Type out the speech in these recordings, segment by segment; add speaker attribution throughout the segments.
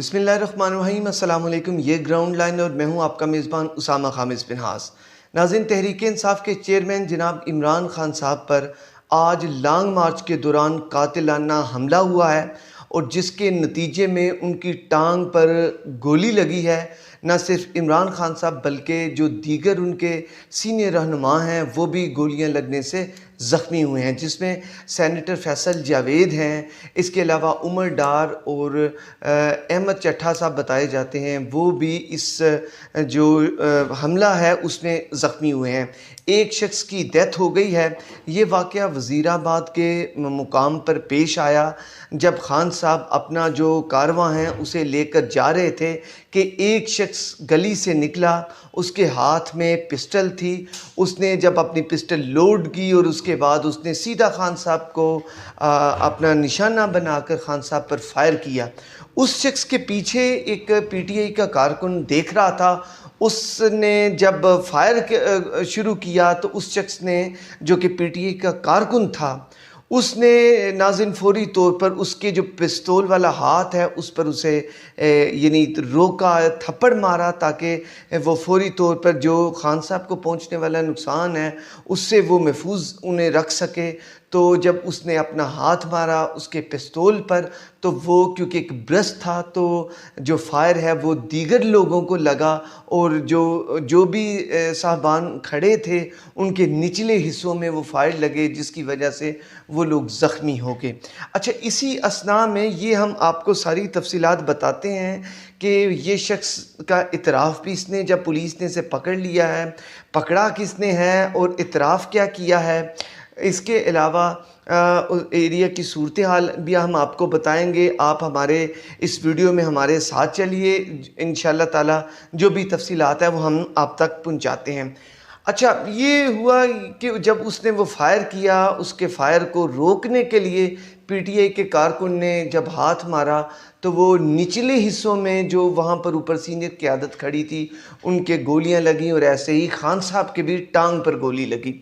Speaker 1: बिस्मिल्लाहिर्रहमानिर्रहीम। अस्सलाम वालेकुम। ये ग्राउंड लाइन और मैं हूं आपका मेज़बान उसामा खामिस बिनहास। नाज़रीन, तहरीक इंसाफ के चेयरमैन जनाब इमरान खान साहब पर आज लॉन्ग मार्च के दौरान कातिलाना हमला हुआ है और जिसके नतीजे में उनकी टांग पर गोली लगी है। न सिर्फ इमरान खान साहब बल्कि जो दीगर उनके सीनियर रहनुमा हैं वो भी गोलियां लगने से ज़ख्मी हुए हैं, जिसमें सेनेटर फैसल जावेद हैं। इसके अलावा उमर डार और अहमद चट्ठा साहब बताए जाते हैं, वो भी इस जो हमला है उसमें ज़ख्मी हुए हैं। एक शख्स की डेथ हो गई है। ये वाक़या वज़ीराबाद के मुकाम पर पेश आया जब खान साहब अपना जो कारवां है उसे लेकर जा रहे थे कि एक शख्स गली से निकला, उसके हाथ में पिस्टल थी। उसने जब अपनी पिस्टल लोड की और उसके बाद उसने सीधा खान साहब को अपना निशाना बनाकर खान साहब पर फायर किया। उस शख्स के पीछे एक पीटीआई का कारकुन देख रहा था। उसने जब फायर शुरू किया तो उस शख्स ने, जो कि पीटीआई का कारकुन था, उसने नाज़रीन फ़ौरी तौर पर उसके जो पिस्तौल वाला हाथ है उस पर उसे यानी रोका, थप्पड़ मारा ताकि वो फ़ौरी तौर पर जो खान साहब को पहुंचने वाला नुकसान है उससे वो महफूज उन्हें रख सके। तो जब उसने अपना हाथ मारा उसके पिस्तौल पर तो वो क्योंकि एक ब्रश था तो जो फायर है वो दीगर लोगों को लगा और जो भी साहबान खड़े थे उनके निचले हिस्सों में वो फायर लगे, जिसकी वजह से वो लोग ज़ख्मी हो गए। अच्छा, इसी असना में ये हम आपको सारी तफसीलात बताते हैं कि ये शख्स का इतराफ़ भी इसने, जब पुलिस ने इसे पकड़ लिया है, पकड़ा किसने है और इतराफ़ क्या किया है। इसके अलावा एरिया की सूरत हाल भी हम आपको बताएंगे। आप हमारे इस वीडियो में हमारे साथ चलिए, इंशाअल्लाह ताला जो भी तफसीलात है वो हम आप तक पहुंचाते हैं। अच्छा, ये हुआ कि जब उसने वो फायर किया, उसके फायर को रोकने के लिए पीटीआई के कारकुन ने जब हाथ मारा तो वो निचले हिस्सों में जो वहाँ पर ऊपर सीनियर क़यादत खड़ी थी उनके गोलियां लगीं और ऐसे ही खान साहब के भी टांग पर गोली लगी,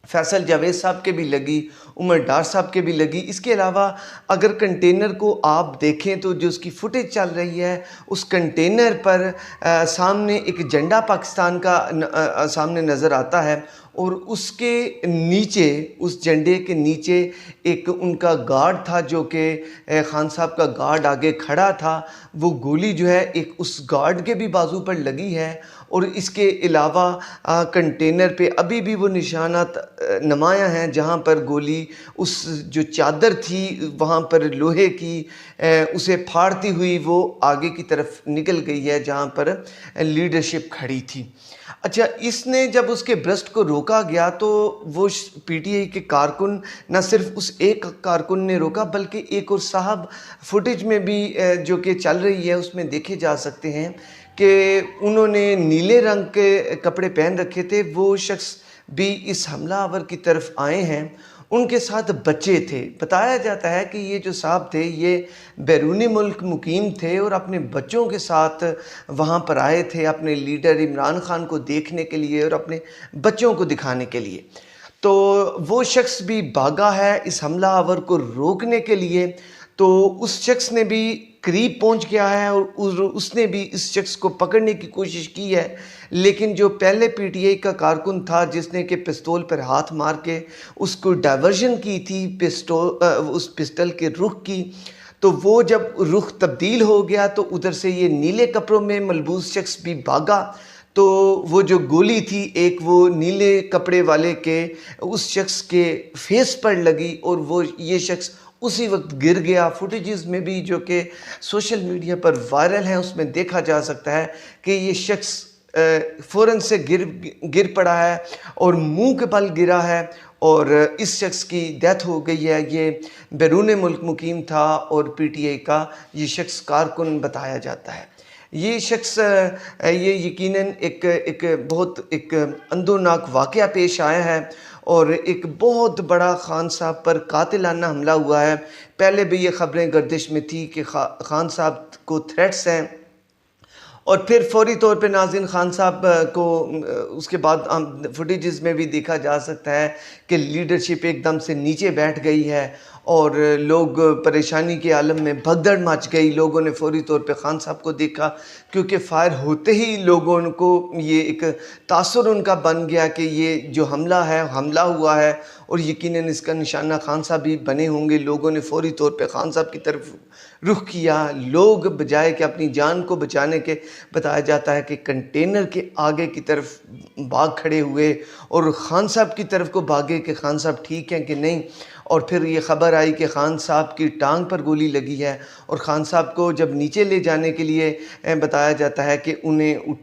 Speaker 1: फैसल जावेद साहब के भी लगी, उमर डार साहब के भी लगी। इसके अलावा अगर कंटेनर को आप देखें तो जो उसकी फुटेज चल रही है उस कंटेनर पर सामने एक झंडा पाकिस्तान का सामने नज़र आता है और उसके नीचे, उस झंडे के नीचे एक उनका गार्ड था जो कि खान साहब का गार्ड आगे खड़ा था। वो गोली जो है एक उस गार्ड के भी बाजू पर लगी है और इसके अलावा कंटेनर पे अभी भी वो निशानात नुमायाँ हैं जहाँ पर गोली उस जो चादर थी वहाँ पर लोहे की उसे फाड़ती हुई वो आगे की तरफ निकल गई है जहाँ पर लीडरशिप खड़ी थी। अच्छा, इसने जब उसके ब्रस्ट को रोका गया तो वो पीटीआई के कारकुन, न सिर्फ उस एक कारकुन ने रोका बल्कि एक और साहब फुटेज में भी जो कि चल रही है उसमें देखे जा सकते हैं कि उन्होंने नीले रंग के कपड़े पहन रखे थे। वो शख्स भी इस हमलावर की तरफ आए हैं, उनके साथ बच्चे थे। बताया जाता है कि ये जो साहब थे ये बैरूनी मुल्क मुकीम थे और अपने बच्चों के साथ वहाँ पर आए थे अपने लीडर इमरान खान को देखने के लिए और अपने बच्चों को दिखाने के लिए। तो वो शख्स भी भागा है इस हमलावर को रोकने के लिए। तो उस शख्स ने भी करीब पहुंच गया है और उसने भी इस शख्स को पकड़ने की कोशिश की है, लेकिन जो पहले पीटीआई का कारकुन था जिसने कि पिस्तौल पर हाथ मार के उसको डाइवर्जन की थी उस पिस्टल के रुख की, तो वो जब रुख तब्दील हो गया तो उधर से ये नीले कपड़ों में मलबूस शख्स भी भागा। तो वो जो गोली थी एक वो नीले कपड़े वाले के उस शख्स के फेस पर लगी और वो ये शख्स उसी वक्त गिर गया। फुटेजेस में भी जो कि सोशल मीडिया पर वायरल हैं उसमें देखा जा सकता है कि ये शख्स फ़ौरन से गिर पड़ा है और मुंह के बल गिरा है और इस शख्स की डेथ हो गई है। ये बैरून मुल्क मुकीम था और पीटीआई का ये शख्स कारकुन बताया जाता है। ये शख्स ये यकीनन एक बहुत एक अंदरनाक वाक़या पेश आया है और एक बहुत बड़ा खान साहब पर कातिलाना हमला हुआ है। पहले भी ये ख़बरें गर्दिश में थी कि खान साहब को थ्रेट्स हैं और फिर फौरी तौर पे नाज़रीन खान साहब को उसके बाद फुटेजेस में भी देखा जा सकता है कि लीडरशिप एकदम से नीचे बैठ गई है اور لوگ پریشانی کے عالم میں بھگدڑ مچ گئی. لوگوں نے فوری طور پہ خان صاحب کو دیکھا کیونکہ فائر ہوتے ہی لوگوں کو یہ ایک تاثر ان کا بن گیا کہ یہ جو حملہ ہوا ہے اور یقیناً اس کا نشانہ خان صاحب بھی بنے ہوں گے. لوگوں نے فوری طور پہ خان صاحب کی طرف رخ کیا. لوگ بجائے کہ اپنی جان کو بچانے کے بتایا جاتا ہے کہ کنٹینر کے آگے کی طرف بھاگ کھڑے ہوئے اور خان صاحب کی طرف کو بھاگے کہ خان صاحب ٹھیک ہیں کہ نہیں. اور پھر یہ خبر آئی کہ خان صاحب کی ٹانگ پر گولی لگی ہے اور خان صاحب کو جب نیچے لے جانے کے لیے بتایا جاتا ہے کہ انہیں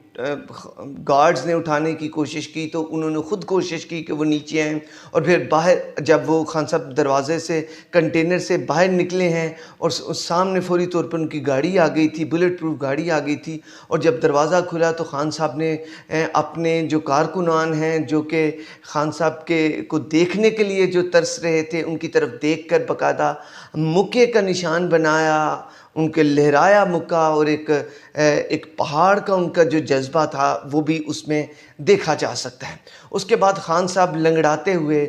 Speaker 1: گارڈز نے اٹھانے کی کوشش کی تو انہوں نے خود کوشش کی کہ وہ نیچے آئیں. اور پھر باہر جب وہ خان صاحب دروازے سے کنٹینر سے باہر نکلے ہیں اور سامنے فوری طور پر ان کی گاڑی آ گئی تھی, بلٹ پروف گاڑی آ گئی تھی. اور جب دروازہ کھلا تو خان صاحب نے اپنے جو کارکنان ہیں جو کہ خان صاحب کو دیکھنے کے لیے جو ترس رہے تھے ان کی طرف دیکھ کر باقاعدہ مکے کا نشان بنایا, ان کے لہرایا مکہ, اور ایک پہاڑ کا ان کا جو جذبہ تھا وہ بھی اس میں دیکھا جا سکتا ہے. اس کے بعد خان صاحب لنگڑاتے ہوئے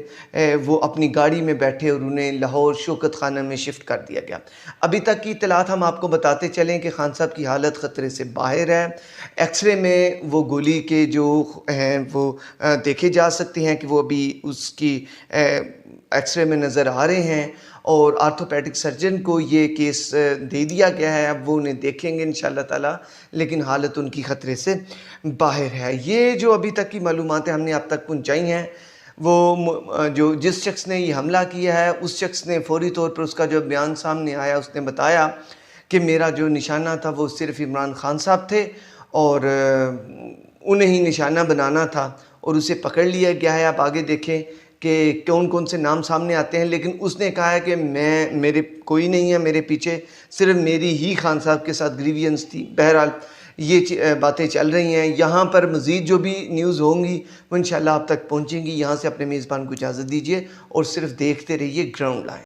Speaker 1: وہ اپنی گاڑی میں بیٹھے اور انہیں لاہور شوکت خانہ میں شفٹ کر دیا گیا. ابھی تک کی اطلاعات ہم آپ کو بتاتے چلیں کہ خان صاحب کی حالت خطرے سے باہر ہے. ایکس رے میں وہ گولی کے جو ہیں وہ دیکھے جا سکتے ہیں کہ وہ ابھی اس کی ایکس رے میں نظر آ رہے ہیں اور آرتھوپیڈک سرجن کو یہ کیس دے دیا گیا ہے. اب وہ انہیں دیکھیں گے انشاءاللہ تعالی, لیکن حالت ان کی خطرے سے باہر ہے. یہ جو ابھی تک کی معلومات ہم نے آپ تک پہنچائی ہیں وہ جو جس شخص نے یہ حملہ کیا ہے اس شخص نے فوری طور پر اس کا جو بیان سامنے آیا اس نے بتایا کہ میرا جو نشانہ تھا وہ صرف عمران خان صاحب تھے اور انہیں ہی نشانہ بنانا تھا اور اسے پکڑ لیا گیا ہے. آپ آگے دیکھیں کہ کون سے نام سامنے آتے ہیں, لیکن اس نے کہا ہے کہ میرے کوئی نہیں ہے میرے پیچھے, صرف میری ہی خان صاحب کے ساتھ گریوینس تھی. بہرحال یہ باتیں چل رہی ہیں. یہاں پر مزید جو بھی نیوز ہوں گی وہ انشاءاللہ آپ تک پہنچیں گی. یہاں سے اپنے میزبان کو اجازت دیجیے اور صرف دیکھتے رہیے گراؤنڈ لائن.